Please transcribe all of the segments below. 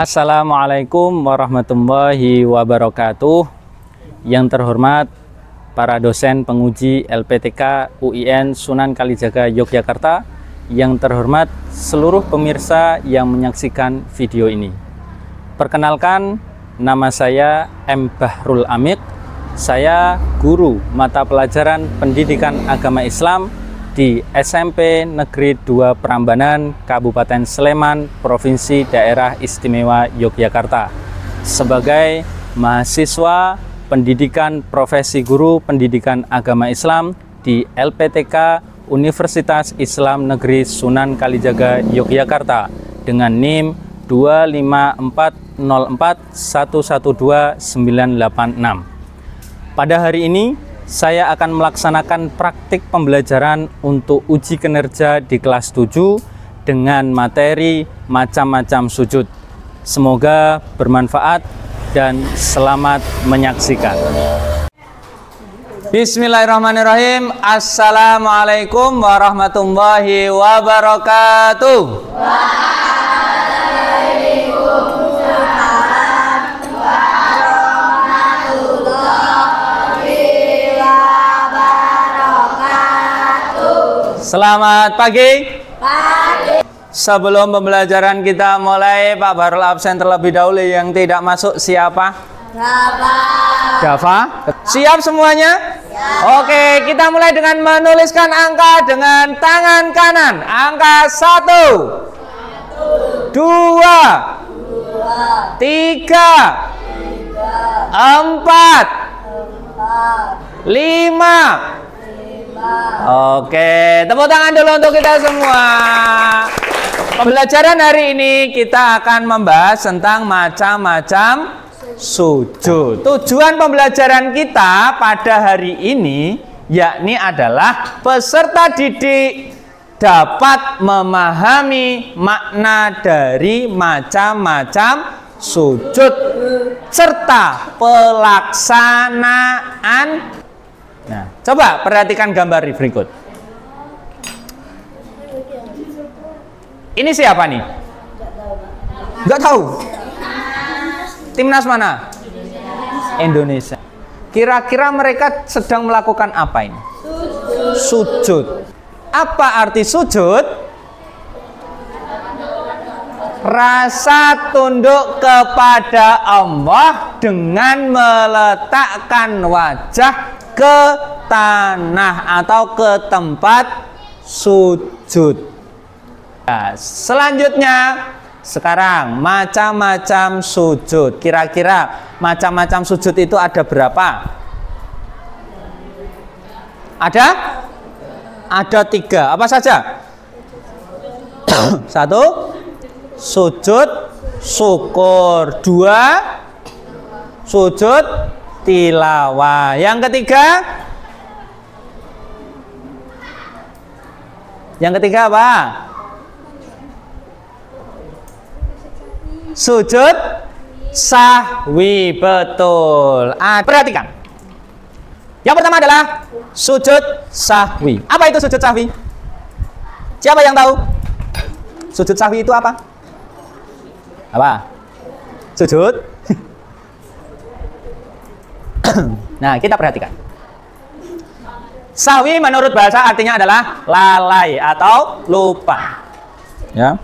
Assalamualaikum warahmatullahi wabarakatuh. Yang terhormat para dosen penguji LPTK UIN Sunan Kalijaga Yogyakarta, yang terhormat seluruh pemirsa yang menyaksikan video ini. Perkenalkan, nama saya M. Bahrul Amik. Saya guru mata pelajaran Pendidikan Agama Islam di SMP Negeri 2 Prambanan, Kabupaten Sleman, Provinsi Daerah Istimewa Yogyakarta, sebagai mahasiswa pendidikan profesi guru pendidikan agama Islam di LPTK Universitas Islam Negeri Sunan Kalijaga Yogyakarta dengan NIM 25401129186. Pada hari ini saya akan melaksanakan praktik pembelajaran untuk uji kinerja di kelas 7 dengan materi macam-macam sujud. Semoga bermanfaat dan selamat menyaksikan. Bismillahirrahmanirrahim. Assalamualaikum warahmatullahi wabarakatuh. Selamat pagi. Sebelum pembelajaran kita mulai, Pak Bahrul absen terlebih dahulu. Yang tidak masuk siapa? Dava. Siap semuanya? Ya. Oke, kita mulai dengan menuliskan angka dengan tangan kanan. Angka 1, 2, 3, 4, 5. Oke, tepuk tangan dulu untuk kita semua. Pembelajaran hari ini kita akan membahas tentang macam-macam sujud. Tujuan pembelajaran kita pada hari ini yakni adalah peserta didik dapat memahami makna dari macam-macam sujud serta pelaksanaan. Nah, coba perhatikan gambar berikut. Ini siapa nih? Nggak tahu. Timnas mana? Indonesia. Kira-kira mereka sedang melakukan apa ini? Sujud. Apa arti sujud? Rasa tunduk kepada Allah dengan meletakkan wajah ke tanah atau ke tempat sujud. Nah, selanjutnya sekarang macam-macam sujud. Kira-kira macam-macam sujud itu ada berapa? Ada 3. Apa saja? 1, sujud syukur. 2, sujud tilawah. Yang ketiga? Apa? Sujud sahwi. Betul. Perhatikan. Yang pertama adalah sujud sahwi. Apa itu sujud sahwi? Siapa yang tahu? Sujud sahwi itu apa? Sujud. Nah, kita perhatikan. Sahwi menurut bahasa artinya adalah lalai atau lupa. Ya.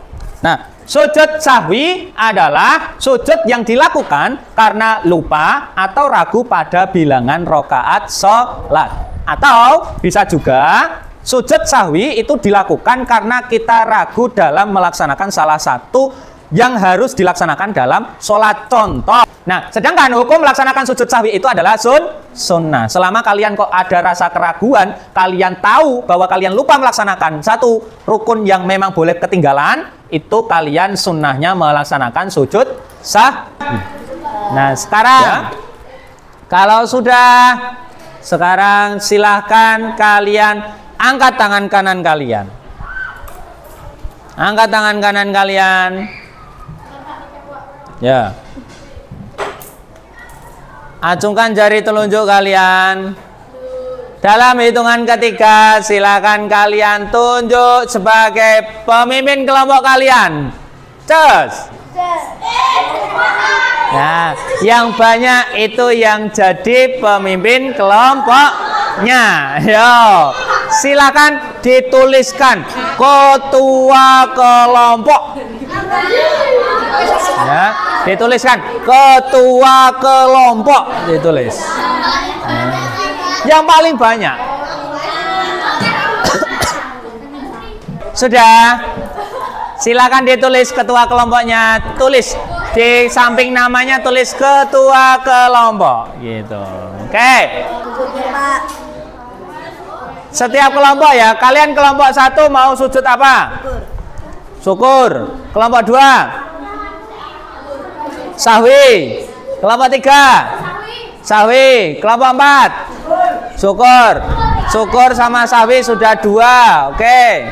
Nah, sujud sahwi adalah sujud yang dilakukan karena lupa atau ragu pada bilangan rakaat sholat. Atau bisa juga sujud sahwi itu dilakukan karena kita ragu dalam melaksanakan salah satu yang harus dilaksanakan dalam sholat. Contoh. Nah, sedangkan hukum melaksanakan sujud sahwi itu adalah sunnah. Selama kalian kok ada rasa keraguan, kalian tahu bahwa kalian lupa melaksanakan satu rukun yang memang boleh ketinggalan, itu kalian sunnahnya melaksanakan sujud sahwi. Nah, sekarang kalau sudah, sekarang silahkan kalian angkat tangan kanan kalian. Angkat tangan kanan kalian. Ya. Acungkan jari telunjuk kalian. Dalam hitungan ketiga, silakan kalian tunjuk sebagai pemimpin kelompok kalian. Cus. Nah, yang banyak itu yang jadi pemimpin kelompoknya. Yo, silakan dituliskan ketua kelompok. Ya, dituliskan ketua kelompok, ditulis. Yang paling banyak. Sudah. Silakan ditulis ketua kelompoknya, tulis di samping namanya, tulis ketua kelompok gitu. Oke. Setiap kelompok ya, kalian kelompok 1 mau sujud apa? Syukur. Kelompok 2 sahwi. Kelompok 3 sahwi. Kelompok 4 syukur. Syukur sama sahwi sudah 2. Oke.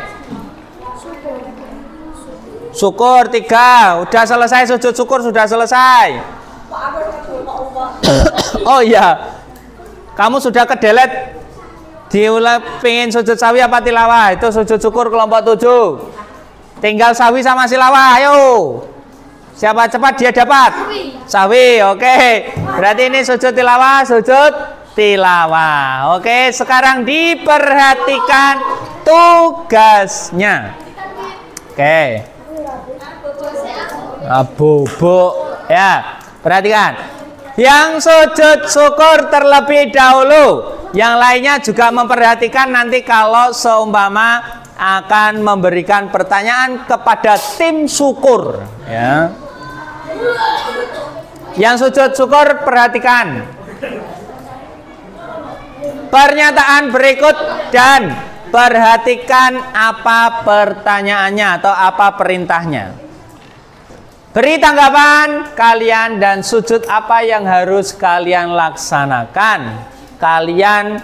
Syukur 3, udah selesai sujud syukur, sudah selesai. Oh iya, kamu sudah kedelet pengen sujud sawi apa tilawah? Itu sujud syukur kelompok 7. Tinggal sawi sama silawah, ayo. Siapa cepat dia dapat? Sawi, oke. Berarti ini sujud tilawah, sujud tilawah. Oke, sekarang diperhatikan tugasnya. Oke. Bobo ya, perhatikan. Yang sujud syukur terlebih dahulu, yang lainnya juga memperhatikan nanti kalau seumpama akan memberikan pertanyaan kepada tim syukur ya. Yang sujud syukur perhatikan pernyataan berikut dan perhatikan apa pertanyaannya atau apa perintahnya. Beri tanggapan kalian dan sujud apa yang harus kalian laksanakan. Kalian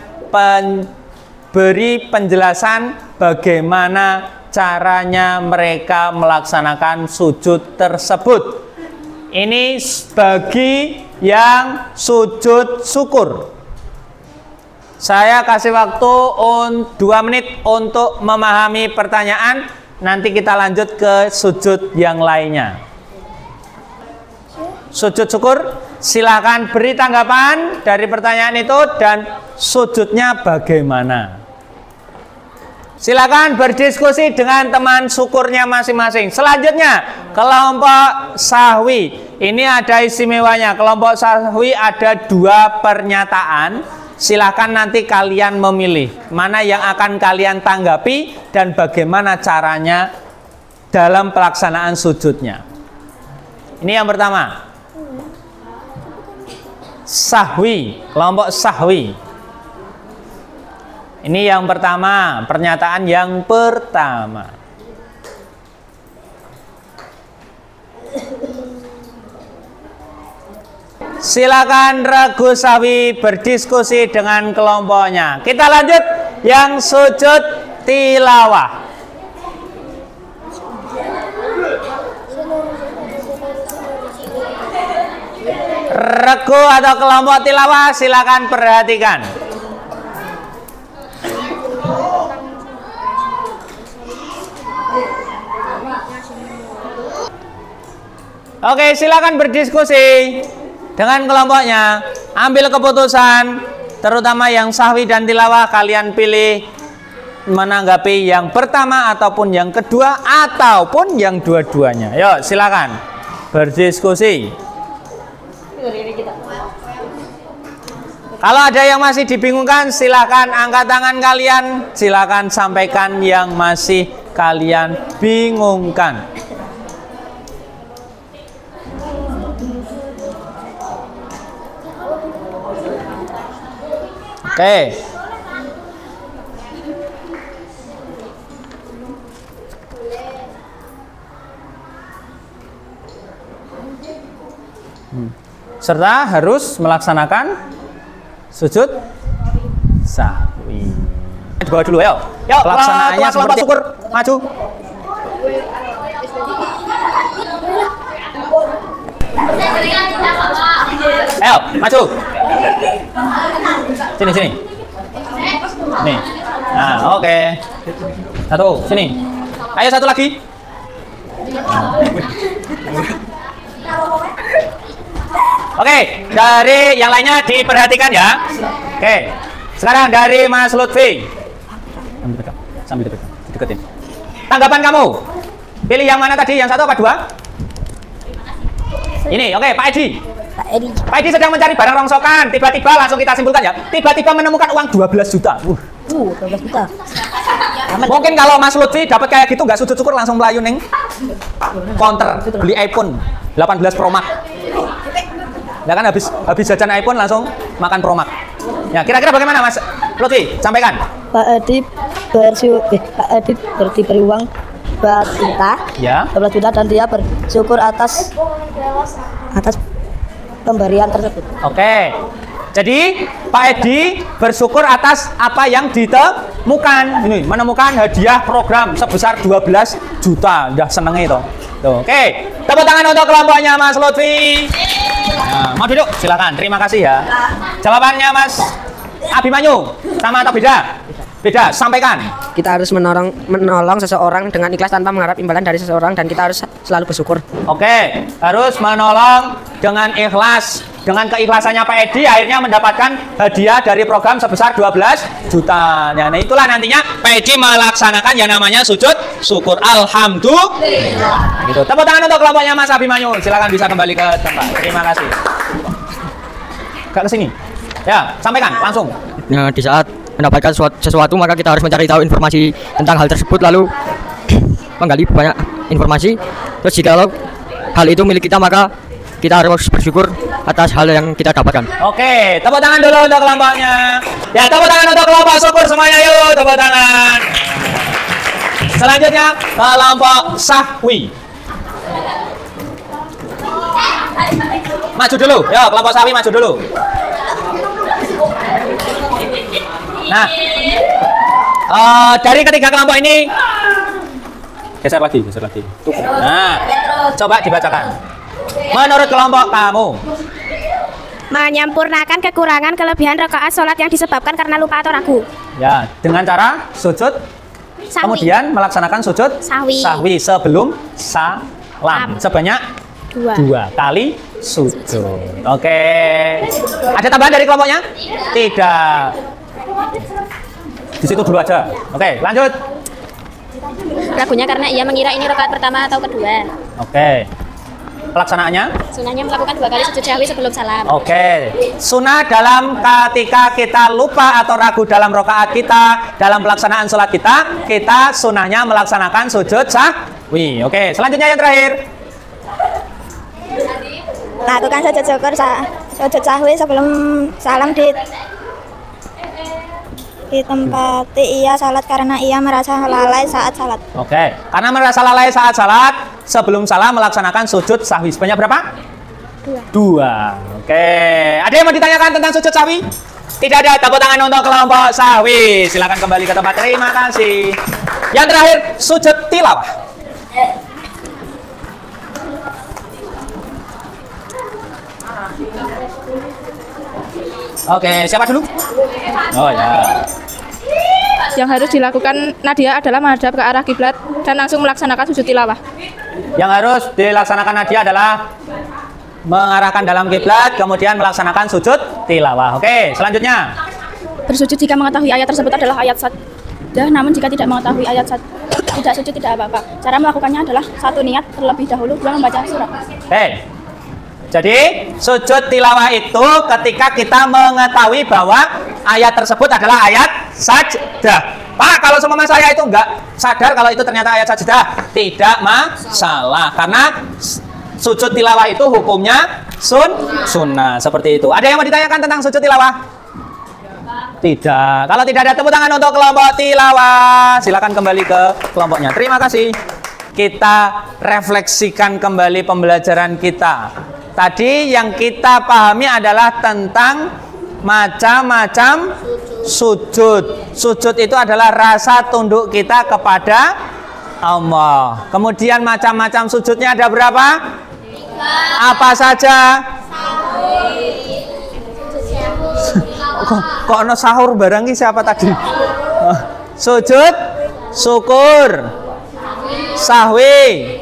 beri penjelasan bagaimana caranya mereka melaksanakan sujud tersebut. Ini bagi yang sujud syukur. Saya kasih waktu 2 menit untuk memahami pertanyaan. Nanti kita lanjut ke sujud yang lainnya. Sujud syukur, silakan beri tanggapan dari pertanyaan itu dan sujudnya bagaimana. Silakan berdiskusi dengan teman syukurnya masing-masing. Selanjutnya, kelompok sahwi. Ini ada istimewanya. Kelompok sahwi ada 2 pernyataan. Silakan nanti kalian memilih mana yang akan kalian tanggapi dan bagaimana caranya dalam pelaksanaan sujudnya. Ini yang pertama. Sahwi, kelompok sahwi. Ini yang pertama, pernyataan yang pertama. Silakan regu sahwi berdiskusi dengan kelompoknya. Kita lanjut yang sujud tilawah. Regu atau kelompok tilawah silakan perhatikan. Oke, silakan berdiskusi dengan kelompoknya. Ambil keputusan, terutama yang sahwi dan tilawah kalian pilih menanggapi yang pertama ataupun yang kedua ataupun yang dua-duanya. Yuk, silakan berdiskusi. Kalau ada yang masih dibingungkan, silakan angkat tangan kalian, silakan sampaikan yang masih kalian bingungkan. Oke. Serta harus melaksanakan sujud sahwi. Bawa dulu ya. Yuk, pelaksanaannya seperti syukur, maju. Ayo, maju. Sini, sini. Nih. Nah, oke. Satu, sini. Ayo satu lagi. Oke, dari yang lainnya diperhatikan ya. Oke, sekarang dari Mas Lutfi. Sambil deketin. Tanggapan kamu? Pilih yang mana tadi? Yang satu apa dua? Ini, oke, Pak Edi. Pak Edi sedang mencari barang rongsokan. Tiba-tiba langsung kita simpulkan ya. Tiba-tiba menemukan uang 12 juta. 12 juta. Mungkin kalau Mas Lutfi dapat kayak gitu nggak sujud syukur langsung melayu neng counter beli iPhone 18 Pro Max. Nah kan habis jajan iPhone langsung makan Pro Max. Ya kira-kira bagaimana Mas Lutfi? Sampaikan. Pak Edi diberi uang buat kita ya 12 juta dan dia bersyukur atas pemberian tersebut. Oke. Jadi Pak Edi bersyukur atas apa yang ditemukan. Ini menemukan hadiah program sebesar 12 juta. Udah seneng itu. Tuh, oke. Tepuk tangan untuk kelompoknya Mas Lutfi. Nah, mau duduk? Silakan. Terima kasih ya. Jawabannya Mas Abimanyu sama atau beda? Beda, sampaikan. Kita harus menolong seseorang dengan ikhlas tanpa mengharap imbalan dari seseorang dan kita harus selalu bersyukur. Oke, harus menolong dengan ikhlas. Dengan keikhlasannya Pak Edi akhirnya mendapatkan hadiah dari program sebesar 12 juta. Nah, itulah nantinya Pak Edi melaksanakan yang namanya sujud syukur. Alhamdulillah. Gitu. Tepuk tangan untuk kelompoknya Mas Abimanyu. Silakan bisa kembali ke tempat. Terima kasih. Gak kesini. Ya, sampaikan langsung. Nah, di saat mendapatkan sesuatu maka kita harus mencari tahu informasi tentang hal tersebut lalu menggali banyak informasi. Terus jika hal itu milik kita maka kita harus bersyukur atas hal yang kita dapatkan. Oke, tepuk tangan dulu untuk kelompoknya. Ya, tepuk tangan untuk kelompok syukur semuanya yuk, tepuk tangan. Selanjutnya kelompok sahwi. Maju dulu, ya kelompok sahwi maju dulu. Nah, dari ketiga kelompok ini geser lagi. Nah, coba dibacakan. Menurut kelompok kamu, menyempurnakan kekurangan kelebihan rakaat sholat yang disebabkan karena lupa atau ragu. Ya, dengan cara sujud, Sahwi. kemudian melaksanakan sujud Sahwi. sebelum salam sebanyak 2 kali sujud. Oke. Ada tambahan dari kelompoknya? Tidak. Di situ dulu aja. Oke, lanjut. Ragunya karena ia mengira ini rakaat pertama atau kedua. Oke. Pelaksanaannya? Sunahnya melakukan 2 kali sujud sahwi sebelum salam. Oke. Sunnah dalam ketika kita lupa atau ragu dalam rakaat kita, dalam pelaksanaan sholat kita sunnahnya melaksanakan sujud sahwi. Oke. Selanjutnya yang terakhir. Lakukan sujud syukur sujud sahwi sebelum salam di tempati ia salat karena ia merasa lalai saat salat. Oke, karena merasa lalai saat salat, sebelum salam melaksanakan sujud sahwi. Sebanyak berapa? 2. Oke, ada yang mau ditanyakan tentang sujud sahwi? Tidak ada. Tepuk tangan untuk kelompok sahwi. Silakan kembali ke tempat. Terima kasih. Yang terakhir, sujud tilawah. Oke, siapa dulu? Oh ya. Yang harus dilakukan Nadia adalah menghadap ke arah kiblat dan langsung melaksanakan sujud tilawah. Yang harus dilaksanakan Nadia adalah mengarahkan dalam kiblat, kemudian melaksanakan sujud tilawah. Oke, selanjutnya. Bersujud jika mengetahui ayat tersebut adalah ayat sajdah, namun jika tidak mengetahui ayat tidak sujud tidak apa-apa. Cara melakukannya adalah 1 niat terlebih dahulu, 2 membaca surat. Jadi sujud tilawah itu ketika kita mengetahui bahwa ayat tersebut adalah ayat sajdah. Pak, kalau seumpama saya itu enggak sadar kalau itu ternyata ayat sajdah, tidak masalah karena sujud tilawah itu hukumnya sunnah seperti itu. Ada yang mau ditanyakan tentang sujud tilawah? Tidak. Kalau tidak ada, tepuk tangan untuk kelompok tilawah. Silakan kembali ke kelompoknya. Terima kasih. Kita refleksikan kembali pembelajaran kita. Tadi yang kita pahami adalah tentang macam-macam sujud. Sujud itu adalah rasa tunduk kita kepada Allah. Kemudian macam-macam sujudnya ada berapa? 3. Apa saja? Kok ono sahur barang ini siapa tadi? Sujud syukur, sahwi,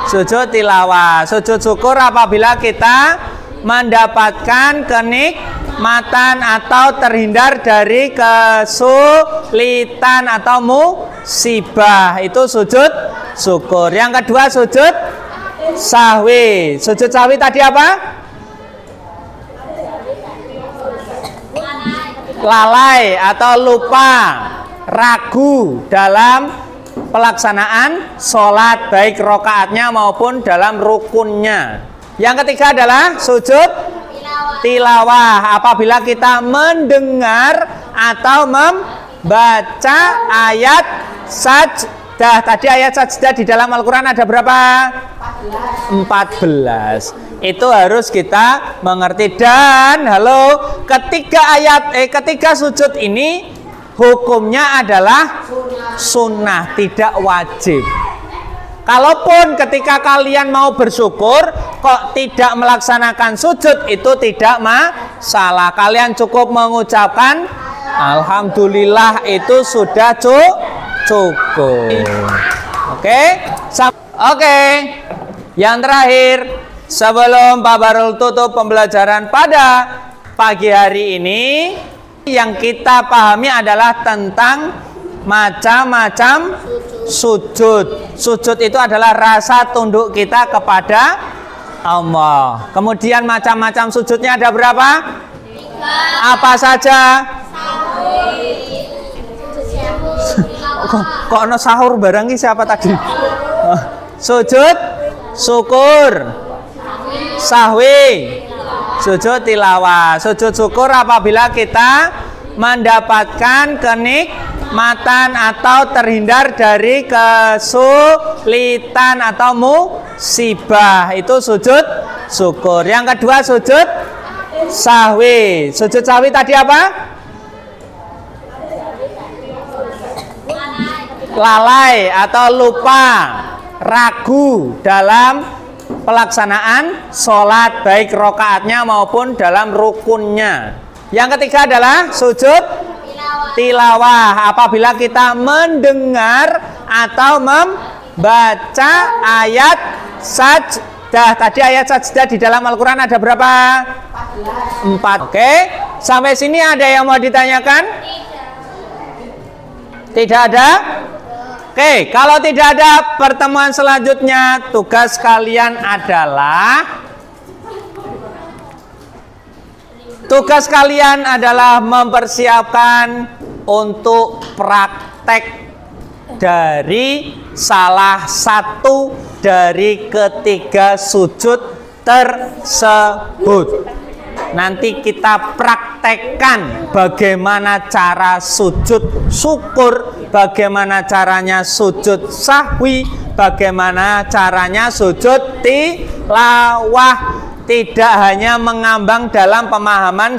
sujud tilawah. Sujud syukur apabila kita mendapatkan kenikmatan atau terhindar dari kesulitan atau musibah. Itu sujud syukur. Yang kedua sujud sahwi. Sujud sahwi tadi apa? Lalai atau lupa, ragu dalam pelaksanaan sholat, baik rokaatnya maupun dalam rukunnya. Yang ketiga adalah sujud tilawah, apabila kita mendengar atau membaca ayat sajdah. Tadi ayat sajdah di dalam Al-Quran ada berapa? 14. Itu harus kita mengerti. Dan ketika sujud ini hukumnya adalah sunnah, tidak wajib. Kalaupun ketika kalian mau bersyukur kok tidak melaksanakan sujud, itu tidak masalah. Kalian cukup mengucapkan alhamdulillah, itu sudah cukup. Oke. Yang terakhir, sebelum Pak Barul tutup pembelajaran pada pagi hari ini, yang kita pahami adalah tentang macam-macam sujud. Sujud itu adalah rasa tunduk kita kepada Allah. Kemudian macam-macam sujudnya ada berapa? 3. Apa saja? Kok no sahur barang ini siapa tadi? Sujud syukur, sahwi, sujud tilawah. Sujud syukur apabila kita mendapatkan kenikmatan atau terhindar dari kesulitan atau musibah. Itu sujud syukur. Yang kedua sujud sahwi. Sujud sahwi tadi apa? Lalai atau lupa, ragu dalam pelaksanaan sholat, baik rokaatnya maupun dalam rukunnya. Yang ketiga adalah sujud tilawah, apabila kita mendengar atau membaca ayat sajdah. Tadi ayat sajdah di dalam Al-Quran ada berapa? 4. Oke, sampai sini ada yang mau ditanyakan? Tidak ada? Oke, kalau tidak ada, pertemuan selanjutnya tugas kalian adalah mempersiapkan untuk praktek dari salah satu dari ketiga sujud tersebut. Nanti kita praktekkan bagaimana cara sujud syukur, bagaimana caranya sujud sahwi, bagaimana caranya sujud tilawah. Tidak hanya mengambang dalam pemahaman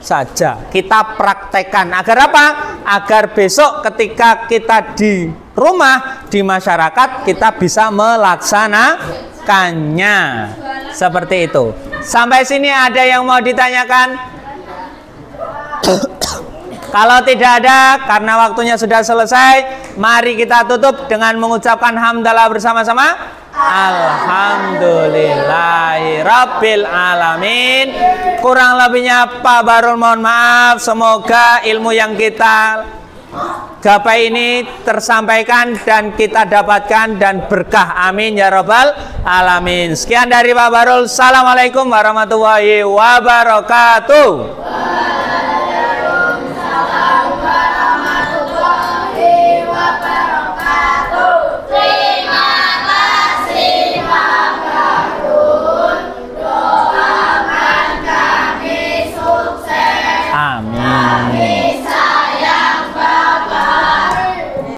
saja. Kita praktekkan. Agar apa? Agar besok ketika kita di rumah, di masyarakat, kita bisa melaksanakannya. Seperti itu. Sampai sini ada yang mau ditanyakan? Kalau tidak ada, karena waktunya sudah selesai, mari kita tutup dengan mengucapkan hamdalah bersama-sama. Alhamdulillahirabbil alamin. Kurang lebihnya Pak Barul mohon maaf. Semoga ilmu yang kita gapai ini tersampaikan dan kita dapatkan dan berkah. Amin ya rabbal alamin. Sekian dari Pak Barul. Assalamualaikum warahmatullahi wabarakatuh.